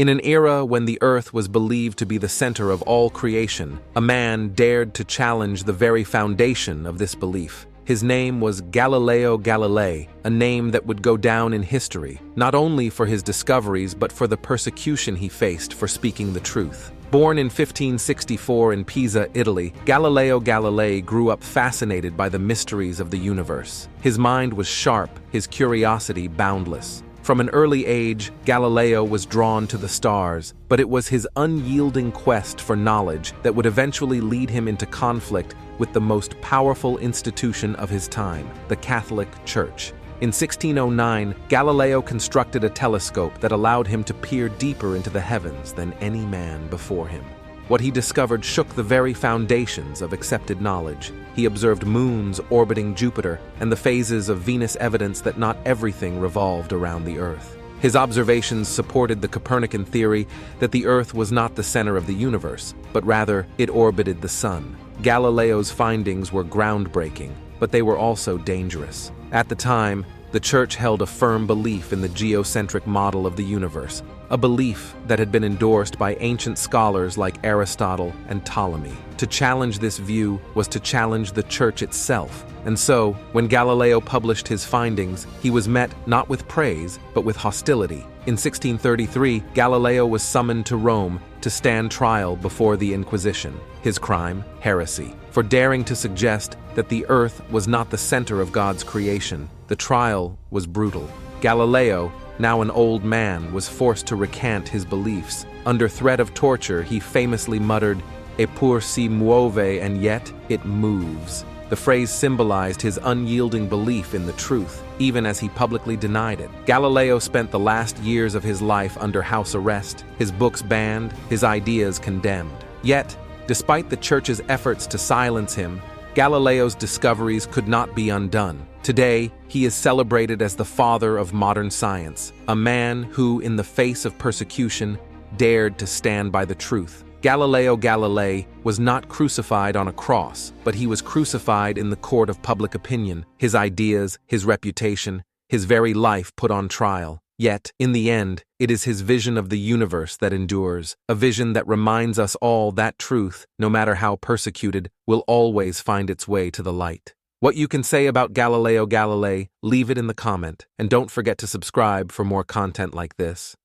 In an era when the Earth was believed to be the center of all creation, a man dared to challenge the very foundation of this belief. His name was Galileo Galilei, a name that would go down in history, not only for his discoveries but for the persecution he faced for speaking the truth. Born in 1564 in Pisa, Italy, Galileo Galilei grew up fascinated by the mysteries of the universe. His mind was sharp, his curiosity boundless. From an early age, Galileo was drawn to the stars, but it was his unyielding quest for knowledge that would eventually lead him into conflict with the most powerful institution of his time, the Catholic Church. In 1609, Galileo constructed a telescope that allowed him to peer deeper into the heavens than any man before him. What he discovered shook the very foundations of accepted knowledge. He observed moons orbiting Jupiter and the phases of Venus, evidence that not everything revolved around the Earth. His observations supported the Copernican theory that the Earth was not the center of the universe, but rather it orbited the sun. Galileo's findings were groundbreaking, but they were also dangerous. At the time, the Church held a firm belief in the geocentric model of the universe, a belief that had been endorsed by ancient scholars like Aristotle and Ptolemy. To challenge this view was to challenge the Church itself. And so, when Galileo published his findings, he was met not with praise, but with hostility. In 1633, Galileo was summoned to Rome to stand trial before the Inquisition. His crime? Heresy. For daring to suggest that the Earth was not the center of God's creation. The trial was brutal. Galileo, now an old man, was forced to recant his beliefs. Under threat of torture, he famously muttered, "Eppur si muove," and yet it moves. The phrase symbolized his unyielding belief in the truth, even as he publicly denied it. Galileo spent the last years of his life under house arrest, his books banned, his ideas condemned. Yet, despite the Church's efforts to silence him, Galileo's discoveries could not be undone. Today, he is celebrated as the father of modern science, a man who, in the face of persecution, dared to stand by the truth. Galileo Galilei was not crucified on a cross, but he was crucified in the court of public opinion, his ideas, his reputation, his very life put on trial. Yet, in the end, it is his vision of the universe that endures, a vision that reminds us all that truth, no matter how persecuted, will always find its way to the light. What you can say about Galileo Galilei, leave it in the comment, and don't forget to subscribe for more content like this.